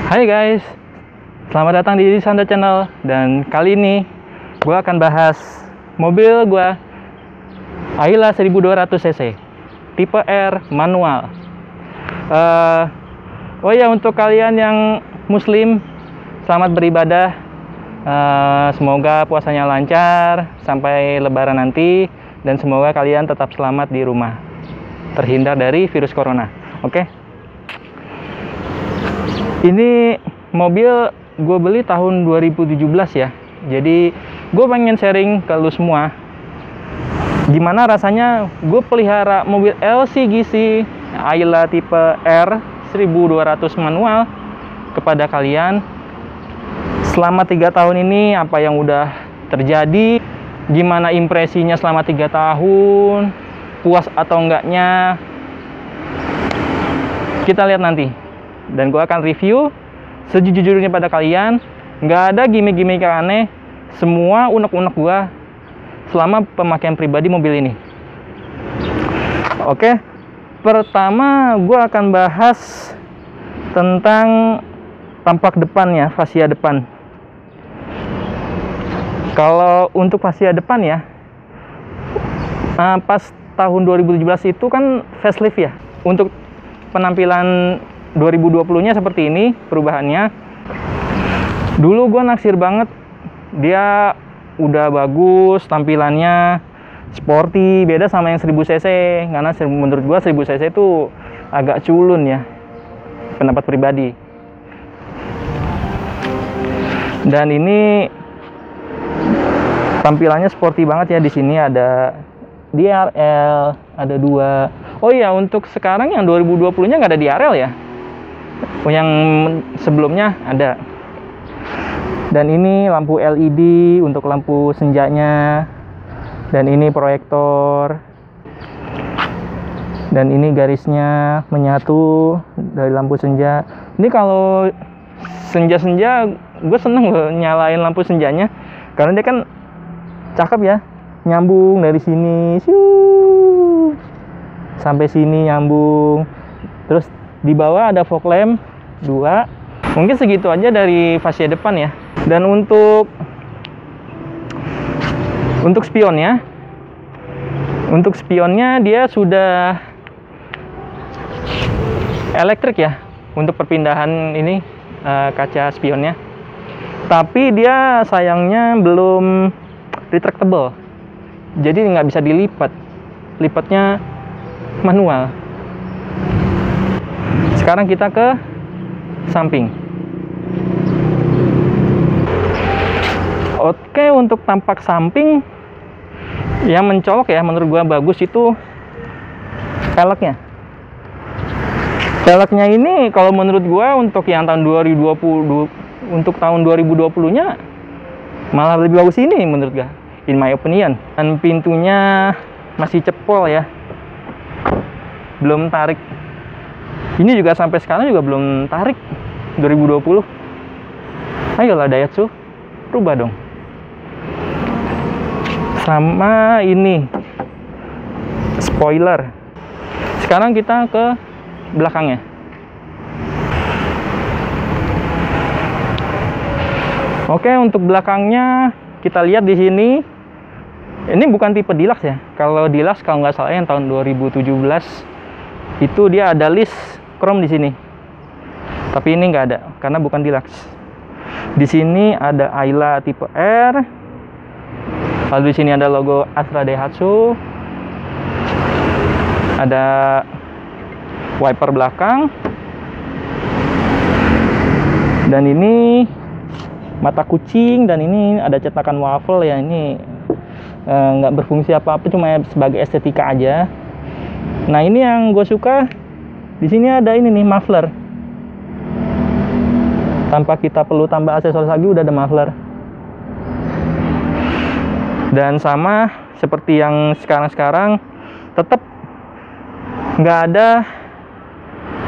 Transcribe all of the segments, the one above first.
Hai guys, selamat datang di Sanda Channel. Dan kali ini gue akan bahas mobil gue, Ayla 1200 cc tipe R manual. Oh ya, untuk kalian yang muslim, selamat beribadah. Semoga puasanya lancar sampai lebaran nanti, dan semoga kalian tetap selamat di rumah, terhindar dari virus corona. Oke? Ini mobil gue beli tahun 2017 ya. Jadi gue pengen sharing ke lu semua gimana rasanya gue pelihara mobil LCGC Ayla tipe R 1200 manual kepada kalian. Selama 3 tahun ini apa yang udah terjadi, gimana impresinya selama 3 tahun, puas atau enggaknya, kita lihat nanti. Dan gue akan review sejujurnya pada kalian. Nggak ada gimmick-gimmick yang aneh, semua unek-unek gue selama pemakaian pribadi mobil ini. Oke, pertama gue akan bahas tentang tampak depannya, fascia depan. Kalau untuk fascia depan ya, pas tahun 2017 itu kan facelift ya. Untuk penampilan 2020-nya seperti ini perubahannya. Dulu gue naksir banget, dia udah bagus tampilannya, sporty, beda sama yang 1000 cc. Karena menurut gue 1000 cc itu agak culun ya, pendapat pribadi. Dan ini tampilannya sporty banget ya. Di sini ada DRL, ada 2. Oh iya, untuk sekarang yang 2020-nya nggak ada DRL ya. Yang sebelumnya ada. Dan ini lampu LED untuk lampu senjanya. Dan ini proyektor. Dan ini garisnya menyatu dari lampu senja. Ini kalau senja-senja gue seneng loh nyalain lampu senjanya, karena dia kan cakep ya, nyambung dari sini sampai sini nyambung. Terus di bawah ada fog lamp 2. Mungkin segitu aja dari fascia depan ya. Dan untuk spionnya dia sudah elektrik ya, untuk perpindahan ini kaca spionnya. Tapi dia sayangnya belum retractable, jadi nggak bisa dilipat, lipatnya manual. Sekarang kita ke samping. Oke, untuk tampak samping yang mencolok ya, menurut gua bagus itu velgnya. Velgnya ini kalau menurut gua untuk yang tahun 2020, untuk tahun 2020-nya malah lebih bagus ini menurut gua, in my opinion. Dan pintunya masih cepol ya, belum tarik. Ini juga sampai sekarang juga belum tarik. 2020. Ayolah Daihatsu, rubah dong. Sama ini spoiler. Sekarang kita ke belakangnya. Oke, untuk belakangnya kita lihat di sini. Ini bukan tipe Deluxe ya. Kalau Deluxe kalau nggak salah yang tahun 2017 itu dia ada list chrome di sini. Tapi ini nggak ada karena bukan Deluxe. Di sini ada Ayla tipe R. Lalu di sini ada logo Astra Daihatsu. Ada wiper belakang. Dan ini mata kucing, dan ini ada cetakan waffle ya. Ini nggak berfungsi apa-apa, cuma sebagai estetika aja. Nah, ini yang gue suka. Di sini ada ini nih, muffler. Tanpa kita perlu tambah aksesoris lagi, udah ada muffler. Dan sama seperti yang sekarang-sekarang, tetap nggak ada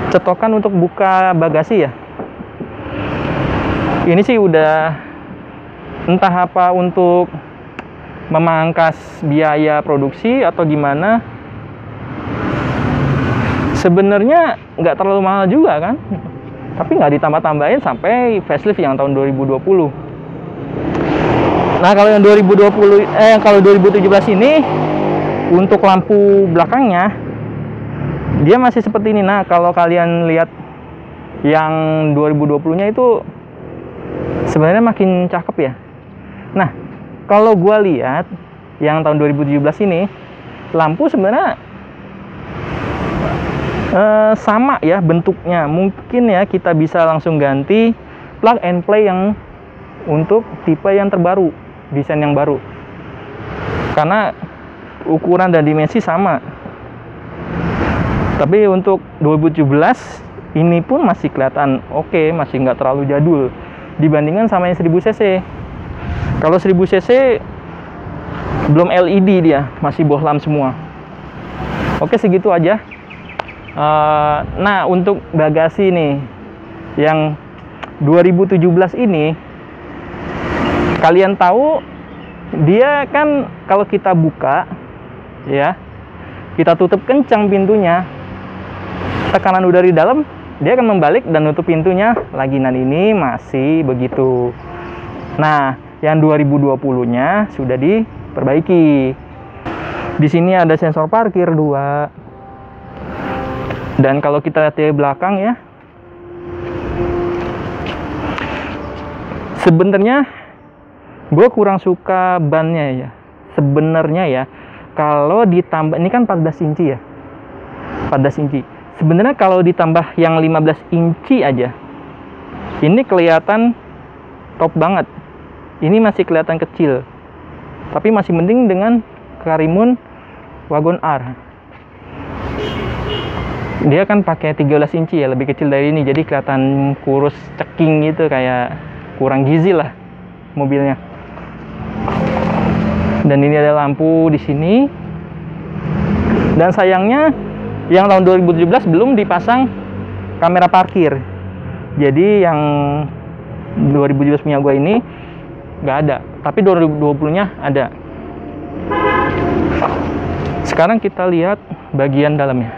cetokan untuk buka bagasi ya. Ini sih udah entah apa untuk memangkas biaya produksi atau gimana. Sebenarnya nggak terlalu mahal juga kan. tapi nggak ditambah-tambahin sampai facelift yang tahun 2020. Nah, kalau yang 2017 ini untuk lampu belakangnya dia masih seperti ini. Nah, kalau kalian lihat yang 2020-nya itu sebenarnya makin cakep ya. Nah, kalau gua lihat yang tahun 2017 ini lampu sebenarnya sama ya bentuknya. Mungkin ya kita bisa langsung ganti plug and play yang untuk tipe yang terbaru, desain yang baru, karena ukuran dan dimensi sama. Tapi untuk 2017 ini pun masih kelihatan oke, masih nggak terlalu jadul dibandingkan sama yang 1000 cc. Kalau 1000 cc belum LED, dia masih bohlam semua. Oke, segitu aja. Nah, untuk bagasi nih yang 2017 ini, kalian tahu dia kan kalau kita buka ya, kita tutup kencang pintunya, tekanan udara di dalam dia akan membalik dan nutup pintunya lagi. Nah, ini masih begitu. Nah, yang 2020-nya sudah diperbaiki. Di sini ada sensor parkir 2. Dan kalau kita lihat di belakang ya, sebenarnya gue kurang suka bannya ya. Sebenarnya ya, kalau ditambah, ini kan 14 inci ya, 14 inci. Sebenarnya kalau ditambah yang 15 inci aja, ini kelihatan top banget. Ini masih kelihatan kecil, tapi masih mending dengan Karimun Wagon R. Dia kan pakai 13 inci ya, lebih kecil dari ini, jadi kelihatan kurus ceking gitu, kayak kurang gizi lah mobilnya. Dan ini ada lampu di sini. Dan sayangnya yang tahun 2017 belum dipasang kamera parkir. Jadi yang 2017 punya gue ini nggak ada, tapi 2020-nya ada. Sekarang kita lihat bagian dalamnya.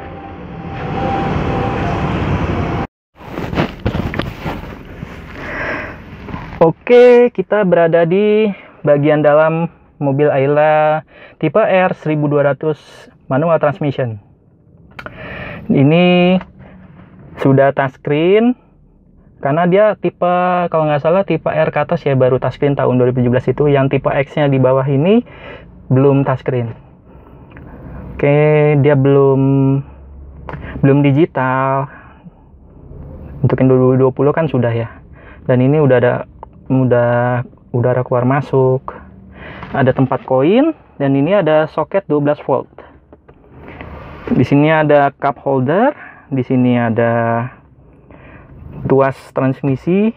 Oke, kita berada di bagian dalam mobil Ayla tipe R 1200 manual transmission. Ini sudah touchscreen karena dia tipe, kalau nggak salah tipe R ke atas ya baru touchscreen tahun 2017 itu. Yang tipe X-nya di bawah ini belum touchscreen. Oke, dia belum digital. Untuk yang 2020 kan sudah ya. Dan ini udah ada udara keluar masuk. Ada tempat koin, dan ini ada soket 12 volt. Di sini ada cup holder, di sini ada tuas transmisi.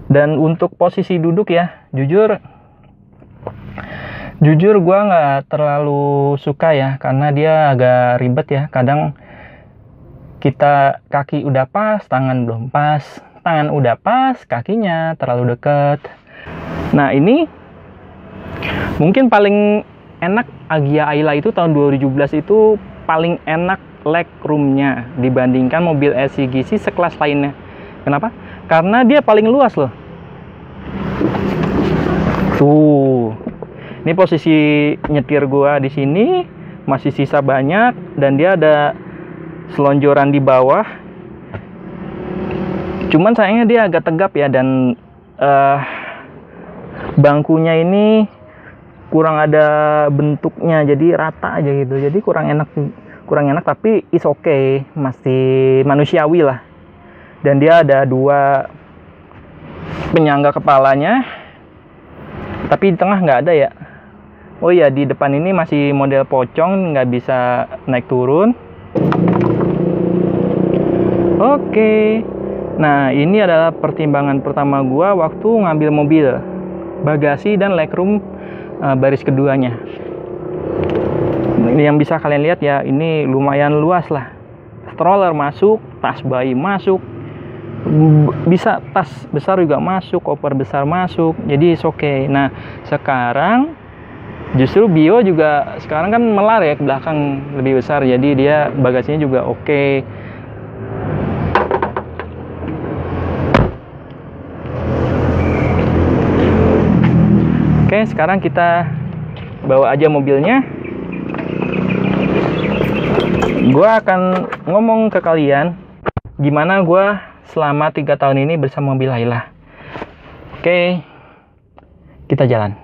Dan untuk posisi duduk ya, jujur gua nggak terlalu suka ya, karena dia agak ribet ya. Kadang kita kaki udah pas, tangan belum pas, tangan udah pas, kakinya terlalu dekat. Nah, ini mungkin paling enak Agya Ayla itu tahun 2017 itu paling enak leg roomnya dibandingkan mobil LCGC sekelas lainnya. Kenapa? Karena dia paling luas loh. Tuh, ini posisi nyetir gua di sini masih sisa banyak, dan dia ada selonjoran di bawah. Cuman sayangnya dia agak tegap ya, dan bangkunya ini kurang ada bentuknya, jadi rata aja gitu, jadi kurang enak, tapi is okay, masih manusiawi lah. Dan dia ada 2 penyangga kepalanya, tapi di tengah nggak ada ya. Oh ya, di depan ini masih model pocong, nggak bisa naik turun. Oke. Nah, ini adalah pertimbangan pertama gua waktu ngambil mobil. Bagasi dan legroom baris keduanya. Ini yang bisa kalian lihat ya, ini lumayan luas lah. Stroller masuk, tas bayi masuk, bisa tas besar juga masuk, koper besar masuk, jadi oke. Nah, sekarang justru Bio juga sekarang kan melar ya ke belakang lebih besar, jadi dia bagasinya juga oke. Oke, sekarang kita bawa aja mobilnya. Gua akan ngomong ke kalian gimana gua selama 3 tahun ini bersama mobil Layla. Oke, kita jalan.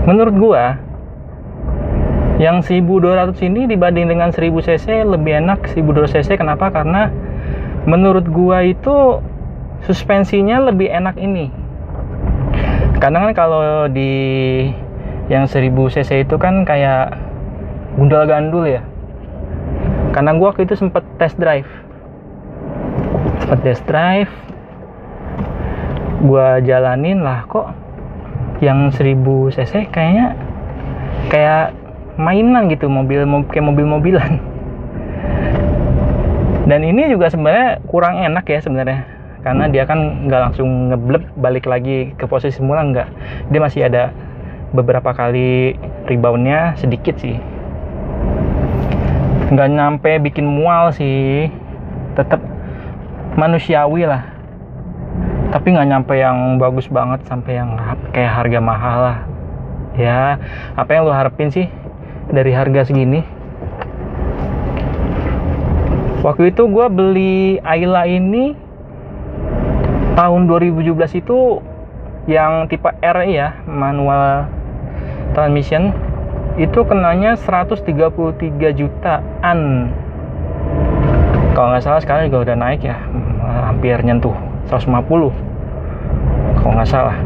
Menurut gua, yang 1200 ini dibanding dengan 1000 cc lebih enak 1200 cc. Kenapa? Karena menurut gua itu suspensinya lebih enak ini. Karena kan kalau di yang 1000 cc itu kan kayak gundal gandul ya. Karena gua waktu itu sempet test drive, gua jalanin lah, kok yang 1000 cc kayaknya kayak mainan gitu, kayak mobil-mobilan. Dan ini juga sebenarnya kurang enak ya sebenarnya, karena dia kan nggak langsung ngeblep balik lagi ke posisi semula, nggak. Dia masih ada beberapa kali reboundnya sedikit sih. Nggak nyampe bikin mual sih, tetap manusiawi lah. Tapi nggak nyampe yang bagus banget sampai yang kayak harga mahal lah. Ya, apa yang lo harapin sih dari harga segini? Waktu itu gue beli Ayla ini tahun 2017 itu yang tipe R ya, manual transmission, itu kenanya 133 jutaan. Kalau nggak salah sekarang juga udah naik ya, hampir nyentuh 150 kalau nggak salah.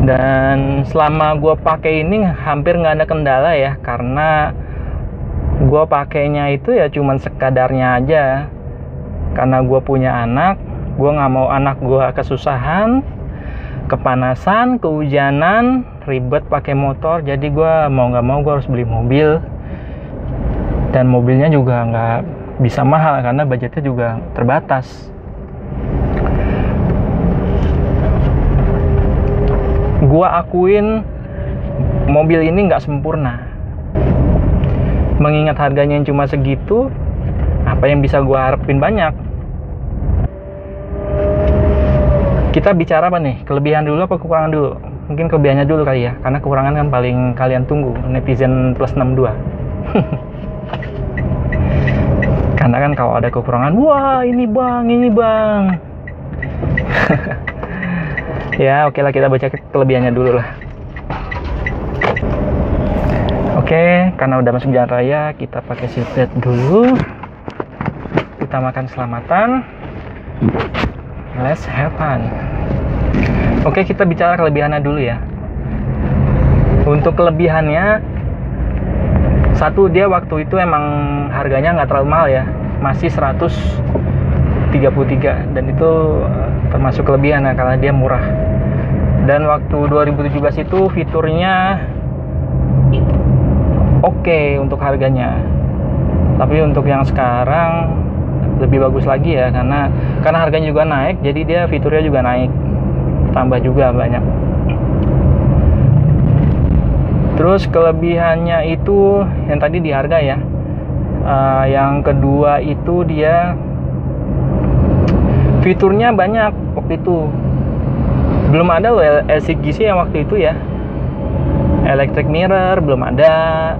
Dan selama gue pakai ini hampir nggak ada kendala ya, karena gue pakainya itu ya cuman sekadarnya aja. Karena gue punya anak, gue nggak mau anak gue kesusahan, kepanasan, kehujanan, ribet pakai motor. Jadi gue mau nggak mau gue harus beli mobil. Dan mobilnya juga nggak bisa mahal karena budgetnya juga terbatas. Gue akuin mobil ini nggak sempurna. Mengingat harganya yang cuma segitu, apa yang bisa gue harapin banyak? Kita bicara apa nih? Kelebihan dulu apa kekurangan dulu? Mungkin kelebihannya dulu kali ya, karena kekurangan kan paling kalian tunggu, netizen plus 62. Karena kan kalau ada kekurangan, wah ini bang. Ya oke lah, kita baca kelebihannya dulu lah. Oke, karena udah masuk jalan raya, kita pakai seatbelt dulu. Kita makan selamatan. Let's have fun. Oke, kita bicara kelebihannya dulu ya. Untuk kelebihannya, satu, dia waktu itu emang harganya nggak terlalu mahal ya, masih 133, dan itu termasuk kelebihan ya, karena dia murah. Dan waktu 2017 itu fiturnya oke untuk harganya. Tapi untuk yang sekarang lebih bagus lagi ya, karena harganya juga naik, jadi dia fiturnya juga naik, tambah juga banyak. Terus kelebihannya itu yang tadi di harga ya. Yang kedua itu dia fiturnya banyak waktu itu. Belum ada loh LCGC yang waktu itu ya. Electric mirror belum ada,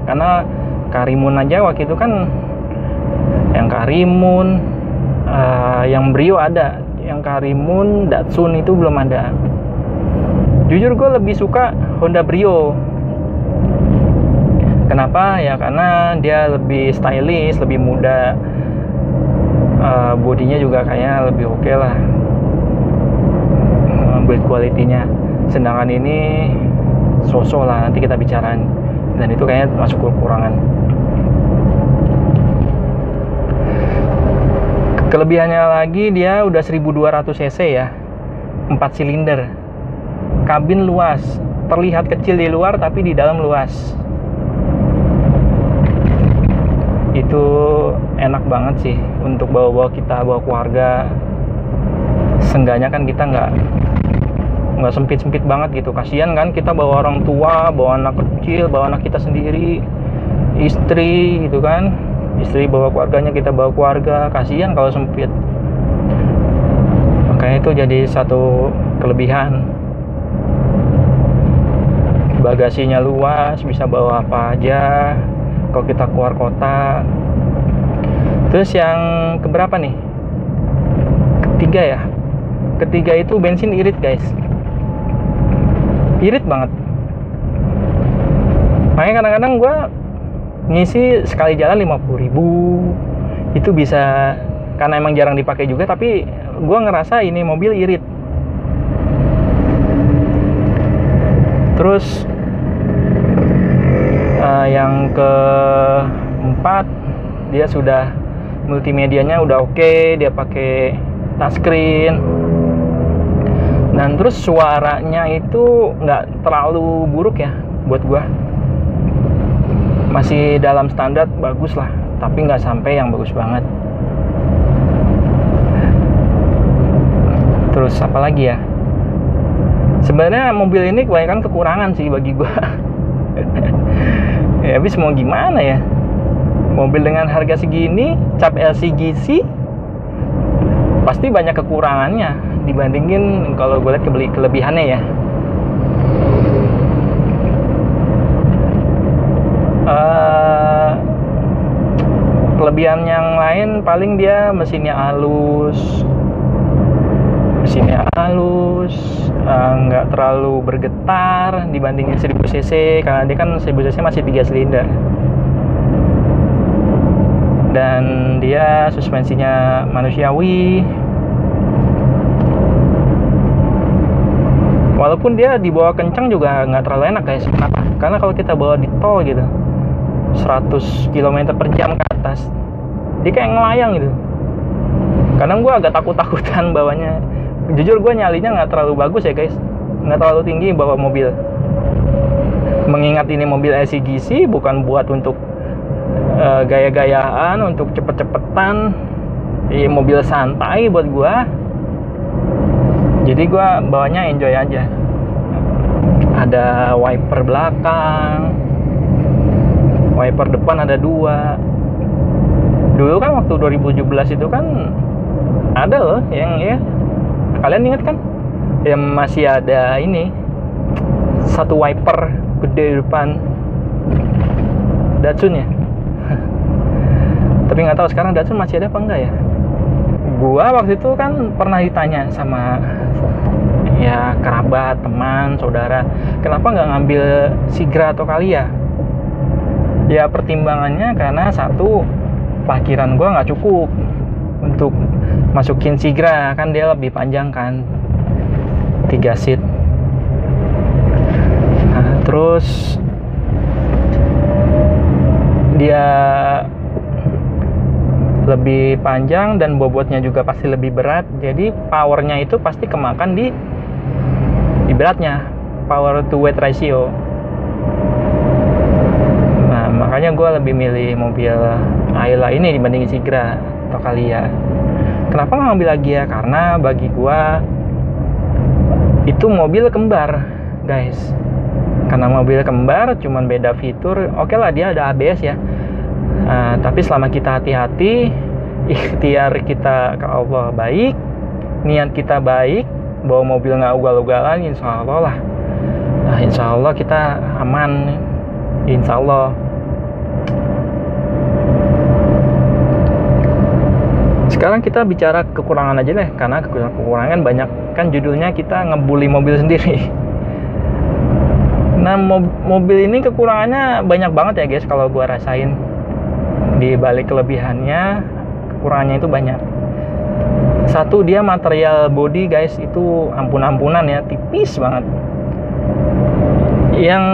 karena Karimun aja waktu itu kan, yang Karimun, yang Brio ada, yang Karimun, Datsun itu belum ada. Jujur gue lebih suka Honda Brio. Kenapa? Ya karena dia lebih stylish, lebih muda, bodinya juga kayaknya lebih oke lah, build quality-nya. Sedangkan ini so-so lah, nanti kita bicarain, dan itu kayaknya masuk kekurangan. Kelebihannya lagi, dia udah 1200 cc ya, 4 silinder, kabin luas, terlihat kecil di luar tapi di dalam luas. Itu enak banget sih untuk bawa kita, bawa keluarga. Seenggaknya kan kita nggak sempit-sempit banget gitu. Kasihan kan kita bawa orang tua, bawa anak kecil, bawa anak kita sendiri, istri gitu kan. istri bawa keluarganya, kita bawa keluarga, kasihan kalau sempit. Makanya itu jadi satu kelebihan. Bagasinya luas, bisa bawa apa aja kalau kita keluar kota. Terus yang keberapa nih? Ketiga ya. Ketiga itu bensin irit guys. Irit banget. Makanya kadang-kadang gue ngisi sekali jalan 50.000. Itu bisa, karena emang jarang dipakai juga, tapi gue ngerasa ini mobil irit. Terus yang keempat, dia sudah multimedianya udah oke, dia pakai touchscreen. Dan terus suaranya itu nggak terlalu buruk ya buat gua, masih dalam standar bagus lah, tapi nggak sampai yang bagus banget. Terus apa lagi ya, sebenarnya mobil ini kebanyakan kekurangan sih bagi gua. Ya habis mau gimana ya, mobil dengan harga segini, cap LCGC, pasti banyak kekurangannya dibandingin kalau gue lihat kelebihannya ya. Kelebihan yang lain paling dia mesinnya halus, nggak terlalu bergetar dibandingin 1000 cc, karena dia kan 1000 cc masih 3 silinder. Dan dia suspensinya manusiawi, walaupun dia dibawa kencang juga nggak terlalu enak guys. Kenapa? Karena kalau kita bawa di tol gitu 100 km per jam ke atas, dia kayak ngelayang gitu. Kadang gue agak takut-takutan bawanya. Jujur gue nyalinya nggak terlalu bagus ya guys, nggak terlalu tinggi bawa mobil. Mengingat ini mobil LCGC, bukan buat untuk gaya-gayaan, untuk cepet-cepetan. Ini mobil santai buat gue. Jadi gue bawanya enjoy aja. Ada wiper belakang, wiper depan ada 2. Dulu kan waktu 2017 itu kan ada loh yang ya, kalian ingat kan, yang masih ada ini satu wiper gede di depan, Datsun ya. Tapi nggak tahu sekarang Datsun masih ada apa enggak ya. Gua waktu itu kan pernah ditanya sama ya kerabat, teman, saudara, kenapa nggak ngambil Sigra atau Calya? Ya pertimbangannya karena satu, parkiran gua nggak cukup untuk masukin Sigra, kan dia lebih panjang kan, 3 seat. Nah, terus dia lebih panjang dan bobotnya juga pasti lebih berat, jadi powernya itu pasti kemakan di beratnya, power to weight ratio. Nah makanya gue lebih milih mobil Ayla ini dibandingin Sigra atau Calya. Kenapa nggak ngambil lagi ya? Karena bagi gue itu mobil kembar guys. Karena mobil kembar cuman beda fitur. Oke lah, dia ada ABS ya. Tapi selama kita hati-hati, ikhtiar kita ke Allah baik, niat kita baik, bawa mobil nggak ugal-ugalan, insya Allah lah. Nah, insya Allah kita aman, insya Allah. Sekarang kita bicara kekurangan aja deh, karena kekurangan banyak kan, judulnya kita ngebully mobil sendiri. Nah mobil ini kekurangannya banyak banget ya guys, kalau gua rasain. Di balik kelebihannya, kekurangannya itu banyak. Satu, dia material body guys itu ampun-ampunan ya, tipis banget. Yang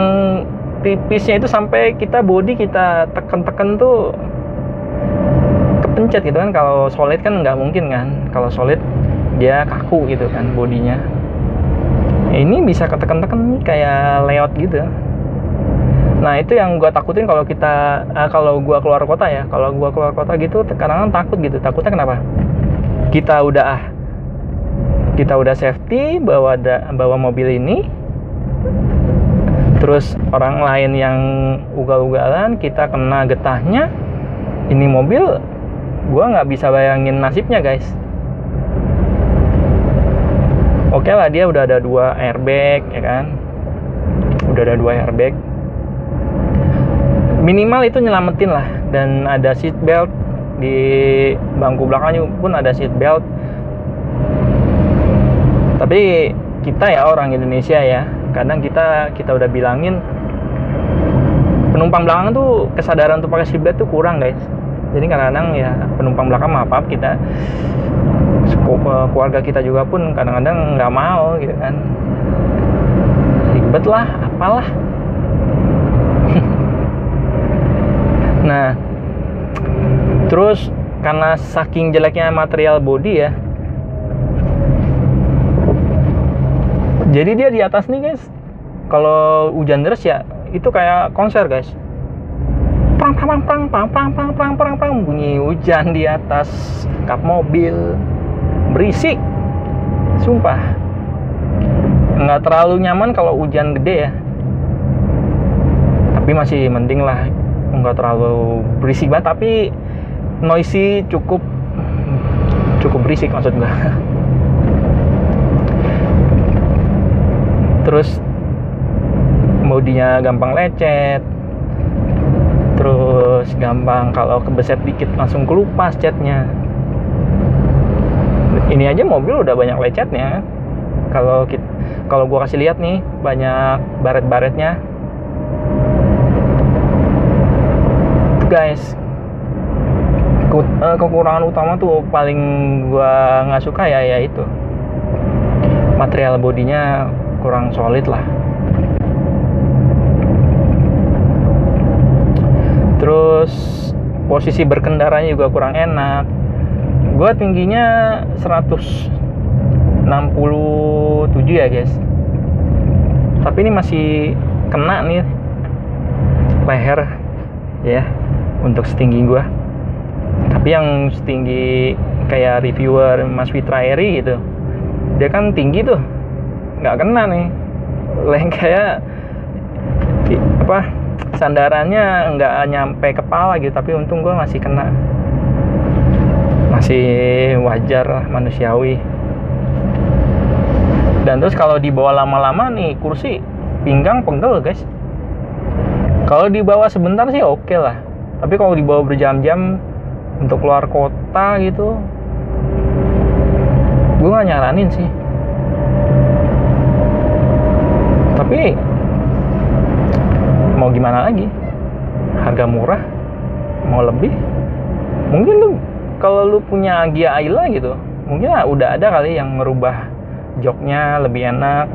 tipisnya itu sampai kita body kita tekan-tekan tuh kepencet gitu kan. Kalau solid kan nggak mungkin kan, kalau solid dia kaku gitu kan bodinya. Ini bisa ketekan-tekan kayak layout gitu. Nah itu yang gue takutin kalau kalau gue keluar kota ya. Kalau gue keluar kota gitu kadang-kadang takut gitu. Takutnya kenapa? Kita udah safety bawa mobil ini, terus orang lain yang ugal-ugalan, kita kena getahnya, Ini mobil gue nggak bisa bayangin nasibnya guys. Oke lah, dia udah ada 2 airbag ya kan, udah ada 2 airbag, minimal itu nyelamatin lah. Dan ada seat belt di bangku belakangnya pun, ada seat belt. Tapi kita ya orang Indonesia ya, kadang kita udah bilangin penumpang belakang tuh kesadaran untuk pakai seat belt tuh kurang guys. Jadi kadang-kadang ya penumpang belakang maaf kita, keluarga kita juga pun kadang-kadang nggak mau gitu kan, ribet lah apalah. Nah terus karena saking jeleknya material body ya, jadi dia di atas nih guys, kalau hujan deras ya itu kayak konser guys, prang prang prang prang prang prang prang prang prang, bunyi hujan di atas kap mobil, berisik sumpah. Nggak terlalu nyaman kalau hujan gede ya, tapi masih mending lah, nggak terlalu berisik banget tapi noisy, cukup berisik maksud gua. Terus bodinya gampang lecet, terus gampang kalau kebeset dikit langsung kelupas catnya. Ini aja mobil udah banyak lecetnya. Kalau gua kasih lihat nih, banyak baret-baretnya tuh guys. Kekurangan utama tuh paling gua nggak suka ya itu material bodinya kurang solid lah. Terus posisi berkendaranya juga kurang enak. Gua tingginya 167 ya guys, tapi ini masih kena nih leher ya untuk setinggi gua. Tapi yang setinggi kayak reviewer Mas Fitra Eri gitu, dia kan tinggi tuh, nggak kena nih kayak apa, sandarannya nggak nyampe kepala gitu, tapi untung gue masih kena, masih wajar lah, manusiawi. Dan terus kalau dibawa lama-lama nih kursi pinggang pegel guys. Kalau dibawa sebentar sih oke lah, tapi kalau dibawa berjam-jam untuk keluar kota gitu, gue nggak nyaranin sih. Tapi mau gimana lagi, harga murah, mau lebih. Mungkin lu kalau lu punya Gia Ayla gitu, mungkin udah ada kali yang merubah joknya lebih enak.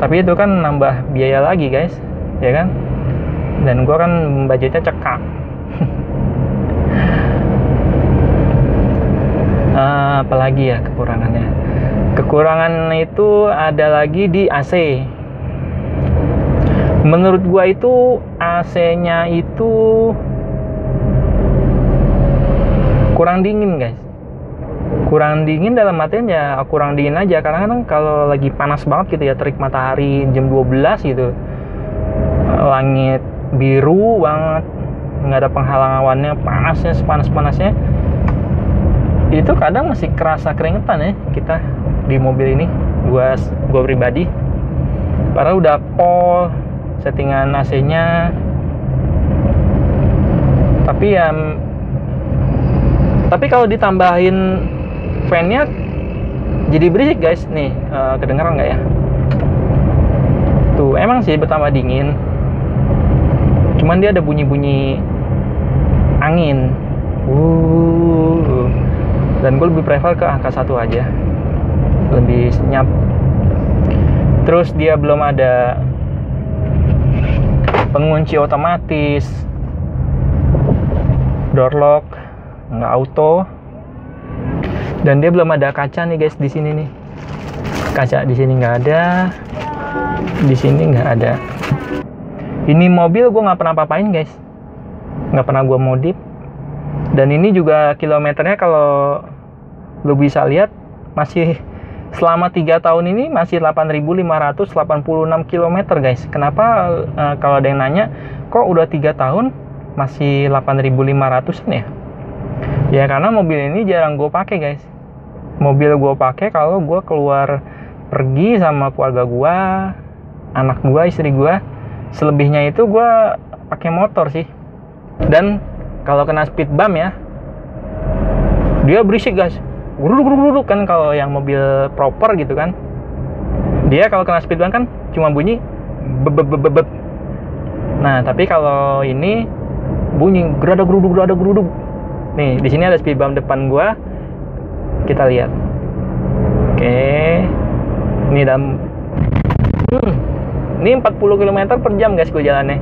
Tapi itu kan nambah biaya lagi guys, ya kan? Dan gua kan budgetnya cekak. Apalagi ya kekurangannya? Kekurangan itu ada lagi di AC. Menurut gua itu AC-nya itu kurang dingin guys. Kurang dingin dalam artian ya kurang dingin aja. Karena kan kalau lagi panas banget gitu ya, terik matahari jam 12 gitu, langit biru banget, nggak ada penghalang awannya, panasnya sepanas-panasnya, itu kadang masih kerasa keringetan ya kita di mobil ini. Gua pribadi, padahal udah pol settingan AC-nya, tapi kalau ditambahin fan-nya jadi berisik guys. Nih kedengeran nggak ya? Tuh emang sih bertambah dingin, cuman dia ada bunyi-bunyi angin. Dan gue lebih prefer ke angka 1 aja, lebih senyap. Terus dia belum ada pengunci otomatis, door lock nggak auto, dan dia belum ada kaca nih guys. Di sini nih kaca, di sini nggak ada, di sini nggak ada. Ini mobil gue nggak pernah apa-apain guys, nggak pernah gue modif. Dan ini juga kilometernya kalau lu bisa lihat masih selama 3 tahun ini masih 8.586 km guys. Kenapa kalau ada yang nanya kok udah 3 tahun masih 8.500 ya. Ya karena mobil ini jarang gue pakai guys. Mobil gue pakai kalau gue keluar pergi sama keluarga gue, anak gue, istri gue. Selebihnya itu gue pakai motor sih. Dan kalau kena speed bump ya, dia berisik guys. Guruduk kan kalau yang mobil proper gitu kan. Dia kalau kena speed bump kan cuma bunyi bebebebebeb. Nah, tapi kalau ini bunyi geruduk. Nih, di sini ada speed bump depan gua. Kita lihat. Oke. Ini ini 40 km per jam guys gua jalannya.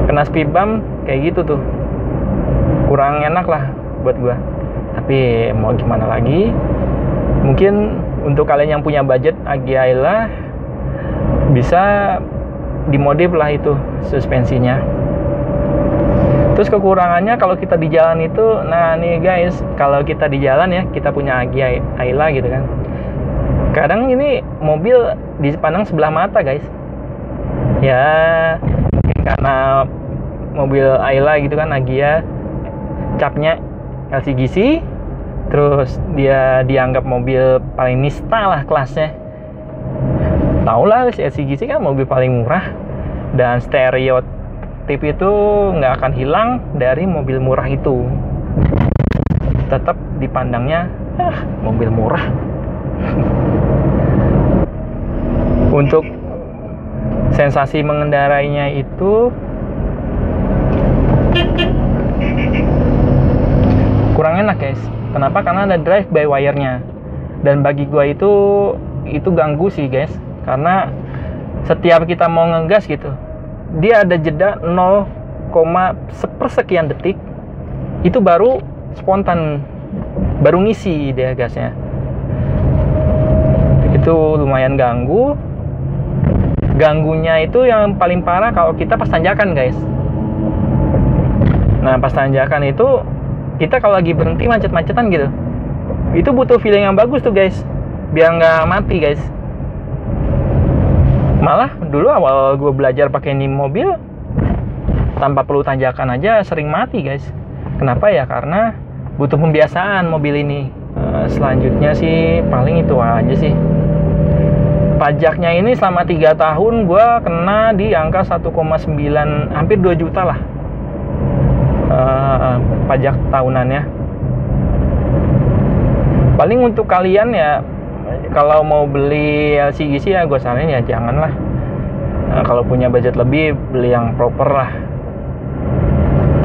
Kena speed bump kayak gitu tuh. Kurang enak lah buat gua. Tapi mau gimana lagi? Mungkin untuk kalian yang punya budget Agya Ayla bisa dimodif lah itu suspensinya. Terus kekurangannya kalau kita di jalan itu, nah nih guys, kalau kita di jalan ya, kita punya Agya Ayla gitu kan. Kadang ini mobil dipandang sebelah mata guys. Ya mungkin karena mobil Ayla gitu kan, Agya capnya LCGC, terus dia dianggap mobil paling nista lah kelasnya. Tau lah LCGC kan mobil paling murah, dan stereotip itu nggak akan hilang dari mobil murah itu. Tetap dipandangnya mobil murah. Untuk sensasi mengendarainya itu kurang enak guys. Kenapa? Karena ada drive by wire-nya. Dan bagi gua itu ganggu sih guys. Karena setiap kita mau ngegas gitu, dia ada jeda 0,1 detik. Itu baru spontan, baru ngisi dia gasnya. Itu lumayan ganggu. Ganggunya itu yang paling parah kalau kita pas tanjakan guys. Nah pas tanjakan itu kita kalau lagi berhenti macet-macetan gitu, itu butuh feeling yang bagus tuh guys, biar nggak mati guys. Malah dulu awal gue belajar pakai ini mobil, tanpa perlu tanjakan aja sering mati guys. Kenapa ya? Karena butuh pembiasaan mobil ini. Selanjutnya sih paling itu aja sih. Pajaknya ini selama 3 tahun gue kena di angka 1,9, hampir 2 juta lah. Pajak tahunannya. Paling untuk kalian ya, kalau mau beli LCGC ya gue saranin ya janganlah. Kalau punya budget lebih, beli yang proper lah.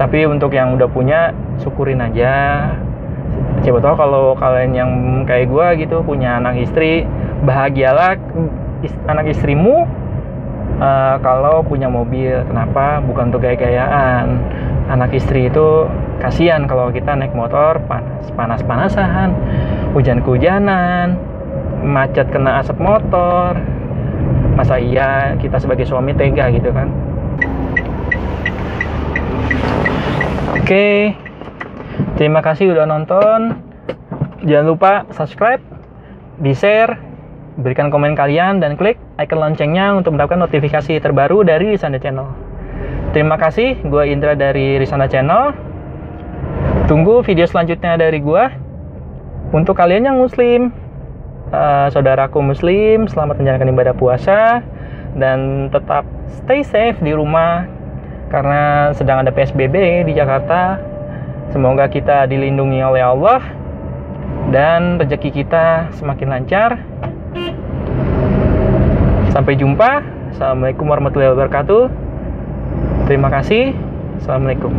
Tapi untuk yang udah punya, syukurin aja. Siapa tahu kalau kalian yang kayak gue gitu, punya anak istri, bahagialah anak istrimu kalau punya mobil. Kenapa? Bukan untuk gaya-gayaan. Anak istri itu kasihan kalau kita naik motor panas-panasan, hujan-kehujanan, macet kena asap motor. Masa iya kita sebagai suami tega gitu kan? Oke, terima kasih udah nonton. Jangan lupa subscribe, di-share, berikan komen kalian, dan klik icon loncengnya untuk mendapatkan notifikasi terbaru dari Risanda Channel. Terima kasih, gue Indra dari Risanda Channel. Tunggu video selanjutnya dari gue. Untuk kalian yang muslim, saudaraku muslim, selamat menjalankan ibadah puasa. Dan tetap stay safe di rumah, karena sedang ada PSBB di Jakarta. Semoga kita dilindungi oleh Allah, dan rezeki kita semakin lancar. Sampai jumpa. Assalamualaikum warahmatullahi wabarakatuh. Terima kasih. Assalamualaikum.